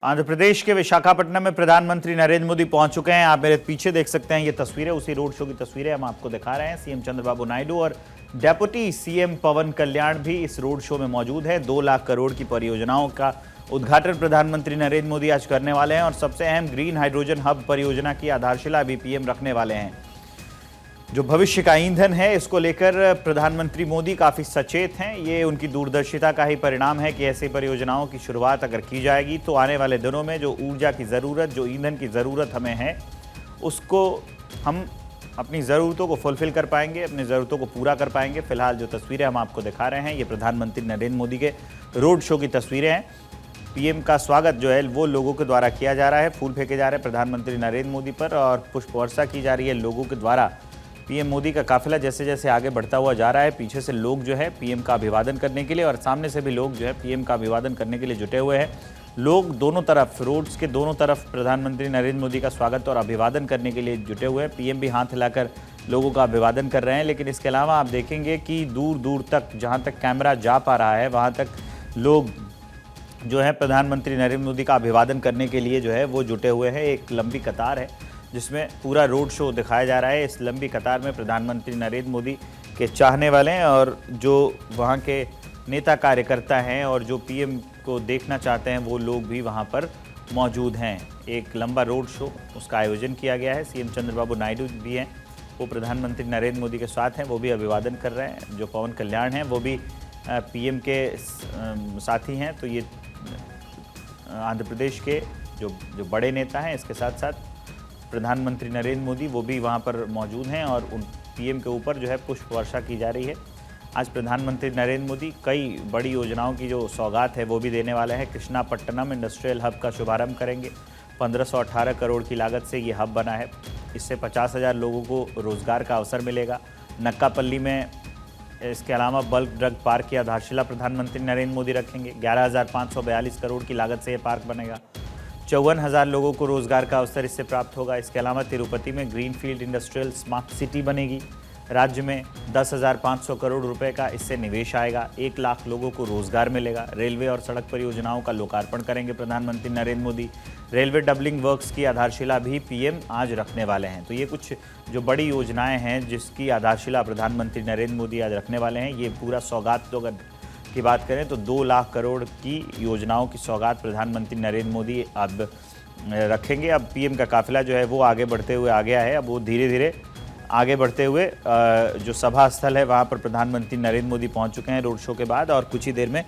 आंध्र प्रदेश के विशाखापट्टनम में प्रधानमंत्री नरेंद्र मोदी पहुंच चुके हैं। आप मेरे पीछे देख सकते हैं, ये तस्वीरें उसी रोड शो की तस्वीरें हम आपको दिखा रहे हैं। सीएम चंद्रबाबू नायडू और डेप्यूटी सीएम पवन कल्याण भी इस रोड शो में मौजूद है। 2 लाख करोड़ की परियोजनाओं का उद्घाटन प्रधानमंत्री नरेंद्र मोदी आज करने वाले हैं और सबसे अहम ग्रीन हाइड्रोजन हब परियोजना की आधारशिला भी पीएम रखने वाले हैं। जो भविष्य का ईंधन है, इसको लेकर प्रधानमंत्री मोदी काफ़ी सचेत हैं। ये उनकी दूरदर्शिता का ही परिणाम है कि ऐसी परियोजनाओं की शुरुआत अगर की जाएगी तो आने वाले दिनों में जो ऊर्जा की ज़रूरत, जो ईंधन की ज़रूरत हमें है, उसको हम अपनी ज़रूरतों को फुलफ़िल कर पाएंगे, अपनी ज़रूरतों को पूरा कर पाएंगे। फिलहाल जो तस्वीरें हम आपको दिखा रहे हैं, ये प्रधानमंत्री नरेंद्र मोदी के रोड शो की तस्वीरें हैं। पीएम का स्वागत जो है वो लोगों के द्वारा किया जा रहा है। फूल फेंके जा रहे हैं प्रधानमंत्री नरेंद्र मोदी पर और पुष्प वर्षा की जा रही है लोगों के द्वारा। पीएम मोदी का काफिला जैसे जैसे आगे बढ़ता हुआ जा रहा है, पीछे से लोग जो है पीएम का अभिवादन करने के लिए और सामने से भी लोग जो है पीएम का अभिवादन करने के लिए जुटे हुए हैं। लोग दोनों तरफ, रोड्स के दोनों तरफ प्रधानमंत्री नरेंद्र मोदी का स्वागत और अभिवादन करने के लिए जुटे हुए हैं। पीएम भी हाथ हिलाकर लोगों का अभिवादन कर रहे हैं। लेकिन इसके अलावा आप देखेंगे कि दूर दूर तक, जहाँ तक कैमरा जा पा रहा है, वहाँ तक लोग जो है प्रधानमंत्री नरेंद्र मोदी का अभिवादन करने के लिए जो है वो जुटे हुए हैं। एक लंबी कतार है जिसमें पूरा रोड शो दिखाया जा रहा है। इस लंबी कतार में प्रधानमंत्री नरेंद्र मोदी के चाहने वाले हैं और जो वहाँ के नेता कार्यकर्ता हैं और जो पीएम को देखना चाहते हैं वो लोग भी वहाँ पर मौजूद हैं। एक लंबा रोड शो, उसका आयोजन किया गया है। सीएम चंद्रबाबू नायडू भी हैं, वो प्रधानमंत्री नरेंद्र मोदी के साथ हैं, वो भी अभिवादन कर रहे हैं। जो पवन कल्याण हैं वो भी पीएम के साथी हैं। तो ये आंध्र प्रदेश के जो बड़े नेता हैं, इसके साथ साथ प्रधानमंत्री नरेंद्र मोदी वो भी वहाँ पर मौजूद हैं और उन पीएम के ऊपर जो है पुष्प वर्षा की जा रही है। आज प्रधानमंत्री नरेंद्र मोदी कई बड़ी योजनाओं की जो सौगात है वो भी देने वाले हैं। कृष्णापट्टनम इंडस्ट्रियल हब का शुभारंभ करेंगे। 1518 करोड़ की लागत से ये हब बना है। इससे 50,000 लोगों को रोजगार का अवसर मिलेगा। नक्कापल्ली में इसके अलावा बल्क ड्रग पार्क की आधारशिला प्रधानमंत्री नरेंद्र मोदी रखेंगे। 11,542 करोड़ की लागत से ये पार्क बनेगा। 54,000 लोगों को रोजगार का अवसर इससे प्राप्त होगा। इसके अलावा तिरुपति में ग्रीनफील्ड इंडस्ट्रियल स्मार्ट सिटी बनेगी। राज्य में 10,500 करोड़ रुपए का इससे निवेश आएगा। 1 लाख लोगों को रोजगार मिलेगा। रेलवे और सड़क परियोजनाओं का लोकार्पण करेंगे प्रधानमंत्री Narendra Modi. Railway doubling works की आधारशिला भी पीएम आज रखने वाले हैं। तो ये कुछ जो बड़ी योजनाएं हैं जिसकी आधारशिला प्रधानमंत्री नरेंद्र मोदी आज रखने वाले हैं। ये पूरा सौगात तो अगर की बात करें तो 2 लाख करोड़ की योजनाओं की सौगात प्रधानमंत्री नरेंद्र मोदी अब रखेंगे। अब पीएम का काफिला जो है वो आगे बढ़ते हुए आ गया है। अब वो धीरे धीरे आगे बढ़ते हुए जो सभा स्थल है वहाँ पर प्रधानमंत्री नरेंद्र मोदी पहुँच चुके हैं रोड शो के बाद और कुछ ही देर में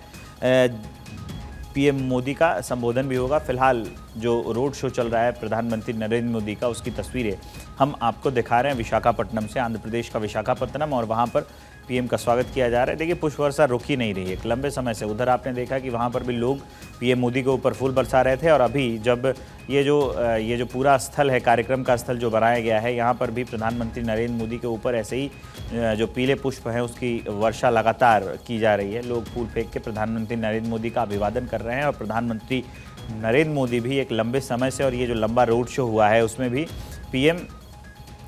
पीएम मोदी का संबोधन भी होगा। फिलहाल जो रोड शो चल रहा है प्रधानमंत्री नरेंद्र मोदी का, उसकी तस्वीरें हम आपको दिखा रहे हैं विशाखापट्टनम से, आंध्र प्रदेश का विशाखापट्टनम, और वहाँ पर पीएम का स्वागत किया जा रहा है। देखिए, पुष्प वर्षा रुक ही नहीं रही है एक लंबे समय से। उधर आपने देखा कि वहाँ पर भी लोग पीएम मोदी के ऊपर फूल बरसा रहे थे और अभी जब ये जो पूरा स्थल है, कार्यक्रम का स्थल जो बनाया गया है, यहाँ पर भी प्रधानमंत्री नरेंद्र मोदी के ऊपर ऐसे ही जो पीले पुष्प हैं उसकी वर्षा लगातार की जा रही है। लोग फूल फेंक के प्रधानमंत्री नरेंद्र मोदी का अभिवादन कर रहे हैं और प्रधानमंत्री नरेंद्र मोदी भी एक लंबे समय से, और ये जो लंबा रोड शो हुआ है उसमें भी पीएम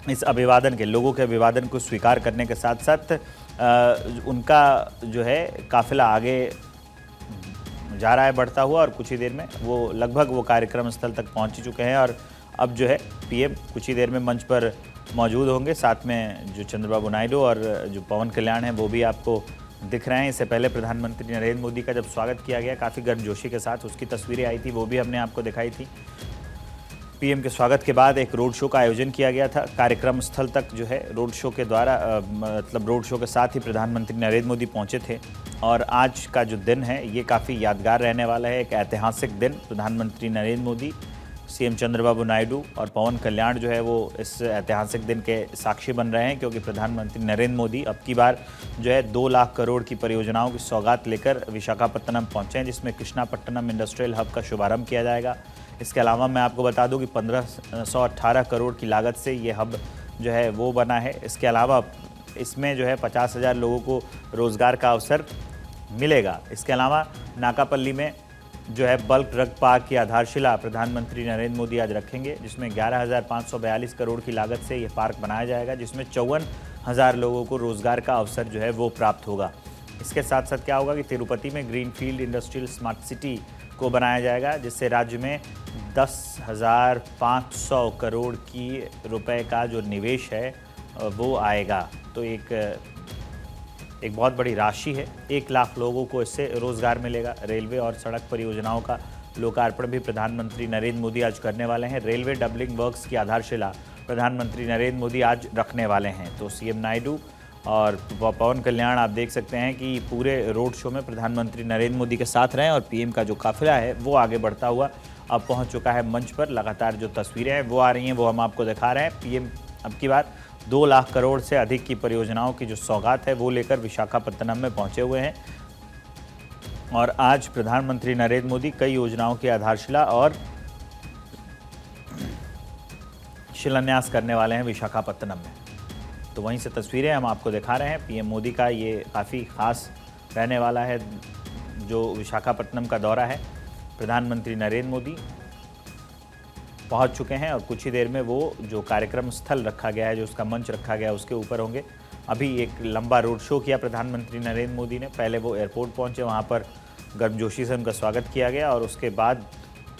इस अभिवादन के, लोगों के अभिवादन को स्वीकार करने के साथ साथ उनका जो है काफिला आगे जा रहा है बढ़ता हुआ और कुछ ही देर में वो लगभग वो कार्यक्रम स्थल तक पहुंच चुके हैं और अब जो है पीएम कुछ ही देर में मंच पर मौजूद होंगे। साथ में जो चंद्रबाबू नायडू और जो पवन कल्याण हैं वो भी आपको दिख रहे हैं। इससे पहले प्रधानमंत्री नरेंद्र मोदी का जब स्वागत किया गया काफ़ी गर्मजोशी के साथ, उसकी तस्वीरें आई थी, वो भी हमने आपको दिखाई थी। पीएम के स्वागत के बाद एक रोड शो का आयोजन किया गया था। कार्यक्रम स्थल तक जो है रोड शो के द्वारा मतलब रोड शो के साथ ही प्रधानमंत्री नरेंद्र मोदी पहुंचे थे और आज का जो दिन है ये काफ़ी यादगार रहने वाला है। एक ऐतिहासिक दिन। प्रधानमंत्री नरेंद्र मोदी, सीएम चंद्रबाबू नायडू और पवन कल्याण जो है वो इस ऐतिहासिक दिन के साक्षी बन रहे हैं, क्योंकि प्रधानमंत्री नरेंद्र मोदी अब की बार जो है 2 लाख करोड़ की परियोजनाओं की सौगात लेकर विशाखापट्टनम पहुंचे हैं, जिसमें कृष्णापट्टनम इंडस्ट्रियल हब का शुभारंभ किया जाएगा। इसके अलावा मैं आपको बता दूं कि 1518 करोड़ की लागत से ये हब जो है वो बना है। इसके अलावा इसमें जो है 50,000 लोगों को रोज़गार का अवसर मिलेगा। इसके अलावा नाकापल्ली में जो है बल्क ड्रग पार्क की आधारशिला प्रधानमंत्री नरेंद्र मोदी आज रखेंगे, जिसमें 11,542 करोड़ की लागत से ये पार्क बनाया जाएगा, जिसमें 54,000 लोगों को रोज़गार का अवसर जो है वो प्राप्त होगा। इसके साथ साथ क्या होगा कि तिरुपति में ग्रीनफील्ड इंडस्ट्रियल स्मार्ट सिटी को बनाया जाएगा, जिससे राज्य में 10,500 करोड़ की रुपए का जो निवेश है वो आएगा। तो एक बहुत बड़ी राशि है। 1 लाख लोगों को इससे रोजगार मिलेगा। रेलवे और सड़क परियोजनाओं का लोकार्पण भी प्रधानमंत्री नरेंद्र मोदी आज करने वाले हैं। रेलवे डबलिंग वर्क्स की आधारशिला प्रधानमंत्री नरेंद्र मोदी आज रखने वाले हैं। तो सीएम नायडू और पवन कल्याण आप देख सकते हैं कि पूरे रोड शो में प्रधानमंत्री नरेंद्र मोदी के साथ रहे और पीएम का जो काफिला है वो आगे बढ़ता हुआ अब पहुंच चुका है मंच पर। लगातार जो तस्वीरें हैं वो आ रही हैं वो हम आपको दिखा रहे हैं। पीएम अब की बार 2 लाख करोड़ से अधिक की परियोजनाओं की जो सौगात है वो लेकर विशाखापत्तनम में पहुंचे हुए हैं और आज प्रधानमंत्री नरेंद्र मोदी कई योजनाओं की आधारशिला और शिलान्यास करने वाले हैं विशाखापत्तनम में। तो वहीं से तस्वीरें हम आपको दिखा रहे हैं। पीएम मोदी का ये काफ़ी खास रहने वाला है जो विशाखापत्तनम का दौरा है। प्रधानमंत्री नरेंद्र मोदी पहुंच चुके हैं और कुछ ही देर में वो जो कार्यक्रम स्थल रखा गया है, जो उसका मंच रखा गया है, उसके ऊपर होंगे। अभी एक लंबा रोड शो किया प्रधानमंत्री नरेंद्र मोदी ने। पहले वो एयरपोर्ट पहुंचे, वहां पर गर्मजोशी से उनका स्वागत किया गया और उसके बाद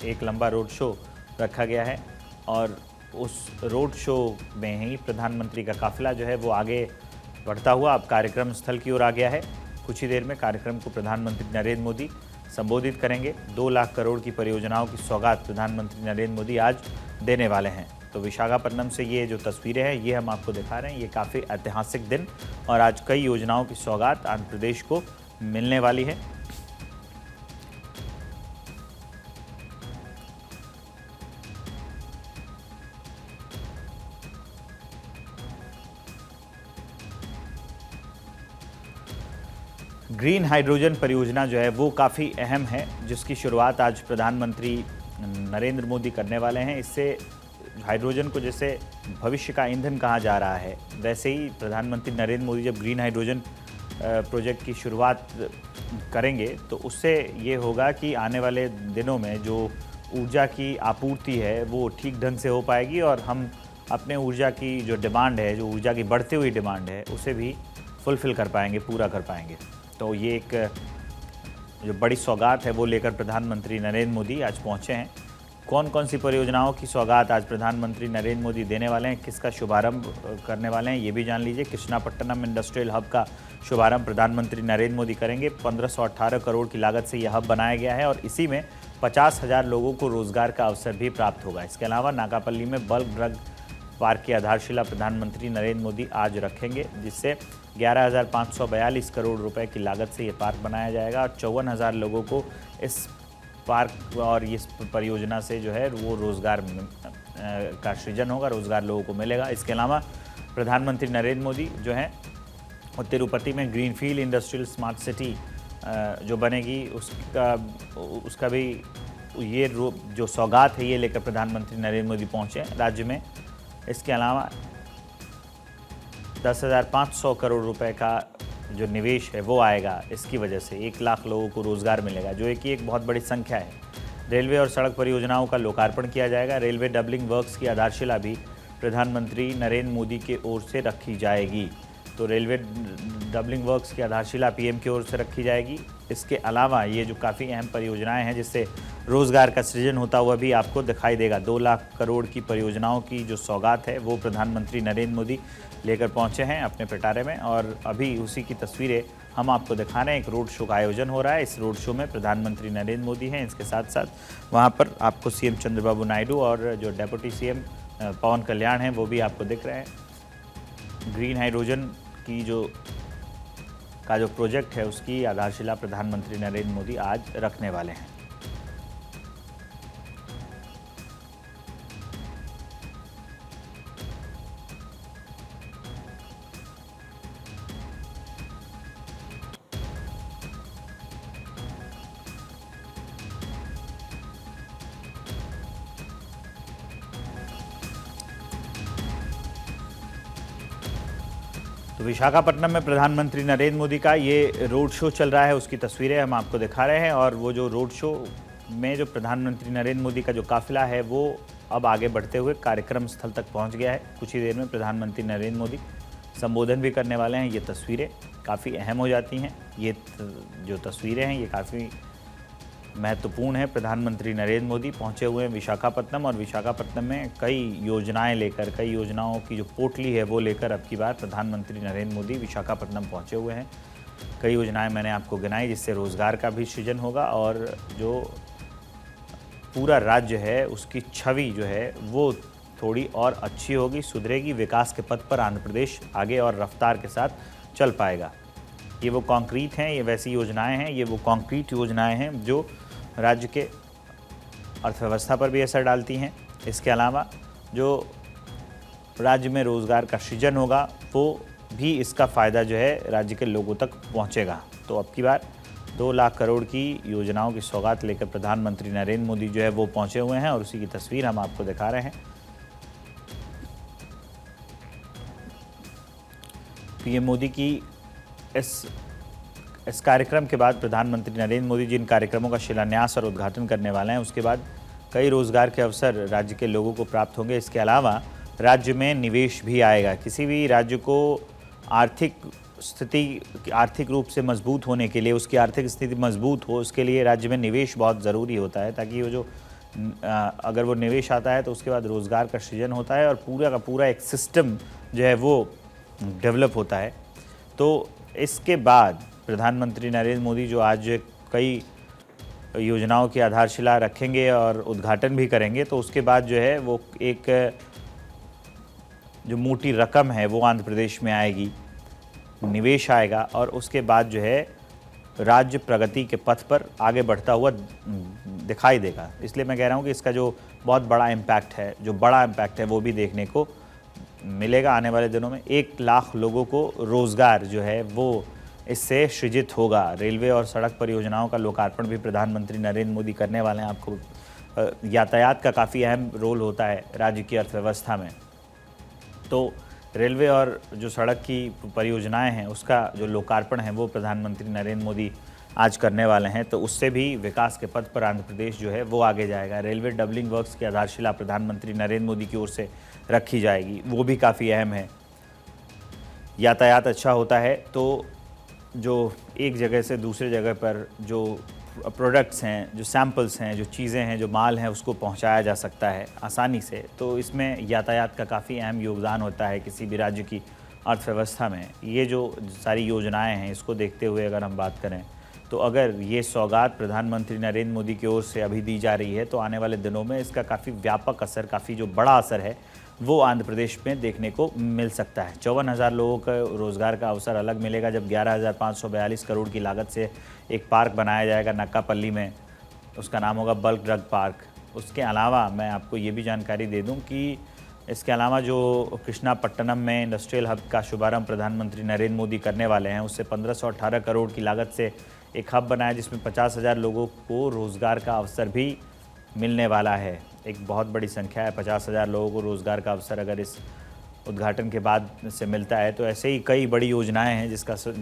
एक लंबा रोड शो रखा गया है और उस रोड शो में ही प्रधानमंत्री का काफिला जो है वो आगे बढ़ता हुआ अब कार्यक्रम स्थल की ओर आ गया है। कुछ ही देर में कार्यक्रम को प्रधानमंत्री नरेंद्र मोदी संबोधित करेंगे। 2 लाख करोड़ की परियोजनाओं की सौगात प्रधानमंत्री नरेंद्र मोदी आज देने वाले हैं। तो विशाखापत्तनम से ये जो तस्वीरें हैं ये हम आपको दिखा रहे हैं। ये काफ़ी ऐतिहासिक दिन और आज कई योजनाओं की सौगात आंध्र प्रदेश को मिलने वाली है। ग्रीन हाइड्रोजन परियोजना जो है वो काफ़ी अहम है, जिसकी शुरुआत आज प्रधानमंत्री नरेंद्र मोदी करने वाले हैं। इससे हाइड्रोजन को जैसे भविष्य का ईंधन कहा जा रहा है, वैसे ही प्रधानमंत्री नरेंद्र मोदी जब ग्रीन हाइड्रोजन प्रोजेक्ट की शुरुआत करेंगे तो उससे ये होगा कि आने वाले दिनों में जो ऊर्जा की आपूर्ति है वो ठीक ढंग से हो पाएगी और हम अपने ऊर्जा की जो डिमांड है, जो ऊर्जा की बढ़ती हुई डिमांड है, उसे भी फुलफ़िल कर पाएंगे, पूरा कर पाएंगे। तो ये एक जो बड़ी सौगात है वो लेकर प्रधानमंत्री नरेंद्र मोदी आज पहुंचे हैं। कौन कौन सी परियोजनाओं की सौगात आज प्रधानमंत्री नरेंद्र मोदी देने वाले हैं, किसका शुभारंभ करने वाले हैं, ये भी जान लीजिए। कृष्णापट्टनम इंडस्ट्रियल हब का शुभारंभ प्रधानमंत्री नरेंद्र मोदी करेंगे। 1518 करोड़ की लागत से यह हब बनाया गया है और इसी में 50,000 लोगों को रोजगार का अवसर भी प्राप्त होगा। इसके अलावा नागापल्ली में बल्क ड्रग पार्क की आधारशिला प्रधानमंत्री नरेंद्र मोदी आज रखेंगे, जिससे 11,542 करोड़ रुपए की लागत से ये पार्क बनाया जाएगा और 54,000 लोगों को इस पार्क और इस परियोजना से जो है वो रोज़गार का सृजन होगा, रोज़गार लोगों को मिलेगा। इसके अलावा प्रधानमंत्री नरेंद्र मोदी जो हैं और तिरुपति में ग्रीनफील्ड इंडस्ट्रियल स्मार्ट सिटी जो बनेगी उसका भी ये जो सौगात है ये लेकर प्रधानमंत्री नरेंद्र मोदी पहुँचे राज्य में। इसके अलावा 10,500 करोड़ रुपए का जो निवेश है वो आएगा। इसकी वजह से 1 लाख लोगों को रोज़गार मिलेगा, जो एक बहुत बड़ी संख्या है। रेलवे और सड़क परियोजनाओं का लोकार्पण किया जाएगा। रेलवे डबलिंग वर्क्स की आधारशिला भी प्रधानमंत्री नरेंद्र मोदी के ओर से रखी जाएगी। तो रेलवे डबलिंग वर्क्स की आधारशिला पीएम की ओर से रखी जाएगी। इसके अलावा ये जो काफ़ी अहम परियोजनाएं हैं जिससे रोज़गार का सृजन होता हुआ भी आपको दिखाई देगा। 2 लाख करोड़ की परियोजनाओं की जो सौगात है वो प्रधानमंत्री नरेंद्र मोदी लेकर पहुंचे हैं अपने पिटारे में और अभी उसी की तस्वीरें हम आपको दिखा रहे हैं। एक रोड शो का आयोजन हो रहा है। इस रोड शो में प्रधानमंत्री नरेंद्र मोदी हैं, इसके साथ साथ वहाँ पर आपको सीएम चंद्रबाबू नायडू और जो डेप्यूटी सीएम पवन कल्याण हैं वो भी आपको दिख रहे हैं। ग्रीन हाइड्रोजन की जो प्रोजेक्ट है उसकी आधारशिला प्रधानमंत्री नरेंद्र मोदी आज रखने वाले हैं। तो विशाखापट्टनम में प्रधानमंत्री नरेंद्र मोदी का ये रोड शो चल रहा है, उसकी तस्वीरें हम आपको दिखा रहे हैं और वो जो रोड शो में जो प्रधानमंत्री नरेंद्र मोदी का जो काफिला है वो अब आगे बढ़ते हुए कार्यक्रम स्थल तक पहुंच गया है। कुछ ही देर में प्रधानमंत्री नरेंद्र मोदी संबोधन भी करने वाले हैं। ये तस्वीरें काफ़ी अहम हो जाती हैं। ये जो तस्वीरें हैं ये काफ़ी महत्वपूर्ण है। प्रधानमंत्री नरेंद्र मोदी पहुंचे हुए हैं विशाखापत्तनम और विशाखापत्तनम में कई योजनाएं लेकर, कई योजनाओं की जो पोटली है वो लेकर अब की बार प्रधानमंत्री नरेंद्र मोदी विशाखापत्तनम पहुंचे हुए हैं। कई योजनाएं मैंने आपको गिनाई जिससे रोजगार का भी सृजन होगा और जो पूरा राज्य है उसकी छवि जो है वो थोड़ी और अच्छी होगी, सुधरेगी। विकास के पथ पर आंध्र प्रदेश आगे और रफ्तार के साथ चल पाएगा। ये वो कॉन्क्रीट हैं, ये वैसी योजनाएं हैं, ये वो कॉन्क्रीट योजनाएं हैं जो राज्य के अर्थव्यवस्था पर भी असर डालती हैं। इसके अलावा जो राज्य में रोज़गार का सृजन होगा वो भी, इसका फ़ायदा जो है राज्य के लोगों तक पहुंचेगा। तो अब की बार 2 लाख करोड़ की योजनाओं की सौगात लेकर प्रधानमंत्री नरेंद्र मोदी जो है वो पहुंचे हुए हैं और उसी की तस्वीर हम आपको दिखा रहे हैं। पीएम मोदी की इस कार्यक्रम के बाद प्रधानमंत्री नरेंद्र मोदी जिन कार्यक्रमों का शिलान्यास और उद्घाटन करने वाले हैं उसके बाद कई रोजगार के अवसर राज्य के लोगों को प्राप्त होंगे। इसके अलावा राज्य में निवेश भी आएगा। किसी भी राज्य को आर्थिक रूप से मजबूत होने के लिए, उसकी आर्थिक स्थिति मजबूत हो, उसके लिए राज्य में निवेश बहुत ज़रूरी होता है, ताकि वो जो अगर वो निवेश आता है तो उसके बाद रोज़गार का सृजन होता है और पूरा का पूरा एक सिस्टम जो है वो डेवलप होता है। तो इसके बाद प्रधानमंत्री नरेंद्र मोदी जो आज कई योजनाओं की आधारशिला रखेंगे और उद्घाटन भी करेंगे, तो उसके बाद जो है वो एक जो मोटी रकम है वो आंध्र प्रदेश में आएगी, निवेश आएगा और उसके बाद जो है राज्य प्रगति के पथ पर आगे बढ़ता हुआ दिखाई देगा। इसलिए मैं कह रहा हूँ कि इसका जो बहुत बड़ा इम्पैक्ट है वो भी देखने को मिलेगा आने वाले दिनों में। 1 लाख लोगों को रोज़गार जो है वो इससे सृजित होगा। रेलवे और सड़क परियोजनाओं का लोकार्पण भी प्रधानमंत्री नरेंद्र मोदी करने वाले हैं। आपको यातायात का काफ़ी अहम रोल होता है राज्य की अर्थव्यवस्था में, तो रेलवे और जो सड़क की परियोजनाएं हैं उसका जो लोकार्पण है वो प्रधानमंत्री नरेंद्र मोदी आज करने वाले हैं। तो उससे भी विकास के पथ पर आंध्र प्रदेश जो है वो आगे जाएगा। रेलवे डबलिंग वर्क्स की आधारशिला प्रधानमंत्री नरेंद्र मोदी की ओर से रखी जाएगी, वो भी काफ़ी अहम है। यातायात अच्छा होता है तो जो एक जगह से दूसरे जगह पर जो प्रोडक्ट्स हैं, जो सैंपल्स हैं, जो चीज़ें हैं, जो माल हैं, उसको पहुंचाया जा सकता है आसानी से। तो इसमें यातायात का काफ़ी अहम योगदान होता है किसी भी राज्य की अर्थव्यवस्था में। ये जो सारी योजनाएं हैं इसको देखते हुए अगर हम बात करें तो अगर ये सौगात प्रधानमंत्री नरेंद्र मोदी की ओर से अभी दी जा रही है तो आने वाले दिनों में इसका काफ़ी व्यापक असर, काफ़ी जो बड़ा असर है वो आंध्र प्रदेश में देखने को मिल सकता है। 54,000 लोगों को रोज़गार का अवसर अलग मिलेगा जब 11,542 करोड़ की लागत से एक पार्क बनाया जाएगा नक्कापल्ली में। उसका नाम होगा बल्क ड्रग पार्क। उसके अलावा मैं आपको ये भी जानकारी दे दूं कि इसके अलावा जो कृष्णापट्टनम में इंडस्ट्रियल हब का शुभारंभ प्रधानमंत्री नरेंद्र मोदी करने वाले हैं, उससे 1518 करोड़ की लागत से एक हब बनाया जिसमें 50,000 लोगों को रोज़गार का अवसर भी मिलने वाला है। एक बहुत बड़ी संख्या है, 50,000 लोगों को रोज़गार का अवसर अगर इस उद्घाटन के बाद से मिलता है। तो ऐसे ही कई बड़ी योजनाएं हैं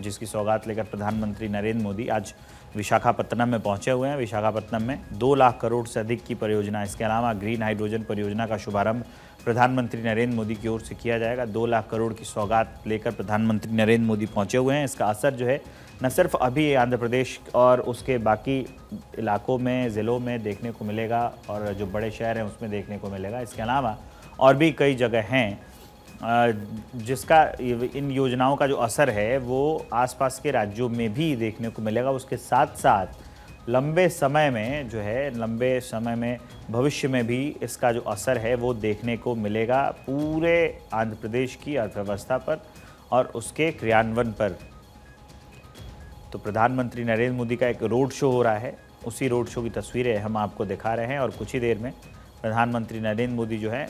जिसकी सौगात लेकर प्रधानमंत्री नरेंद्र मोदी आज विशाखापत्तनम में पहुंचे हुए हैं। विशाखापत्तनम में 2 लाख करोड़ से अधिक की परियोजना, इसके अलावा ग्रीन हाइड्रोजन परियोजना का शुभारंभ प्रधानमंत्री नरेंद्र मोदी की ओर से किया जाएगा। 2 लाख करोड़ की सौगात लेकर प्रधानमंत्री नरेंद्र मोदी पहुंचे हुए हैं। इसका असर जो है न सिर्फ अभी आंध्र प्रदेश और उसके बाकी इलाकों में, ज़िलों में देखने को मिलेगा और जो बड़े शहर हैं उसमें देखने को मिलेगा, इसके अलावा और भी कई जगह हैं जिसका इन योजनाओं का जो असर है वो आसपास के राज्यों में भी देखने को मिलेगा। उसके साथ साथ लंबे समय में भविष्य में भी इसका जो असर है वो देखने को मिलेगा पूरे आंध्र प्रदेश की अर्थव्यवस्था पर और उसके क्रियान्वयन पर। तो प्रधानमंत्री नरेंद्र मोदी का एक रोड शो हो रहा है, उसी रोड शो की तस्वीरें हम आपको दिखा रहे हैं और कुछ ही देर में प्रधानमंत्री नरेंद्र मोदी जो है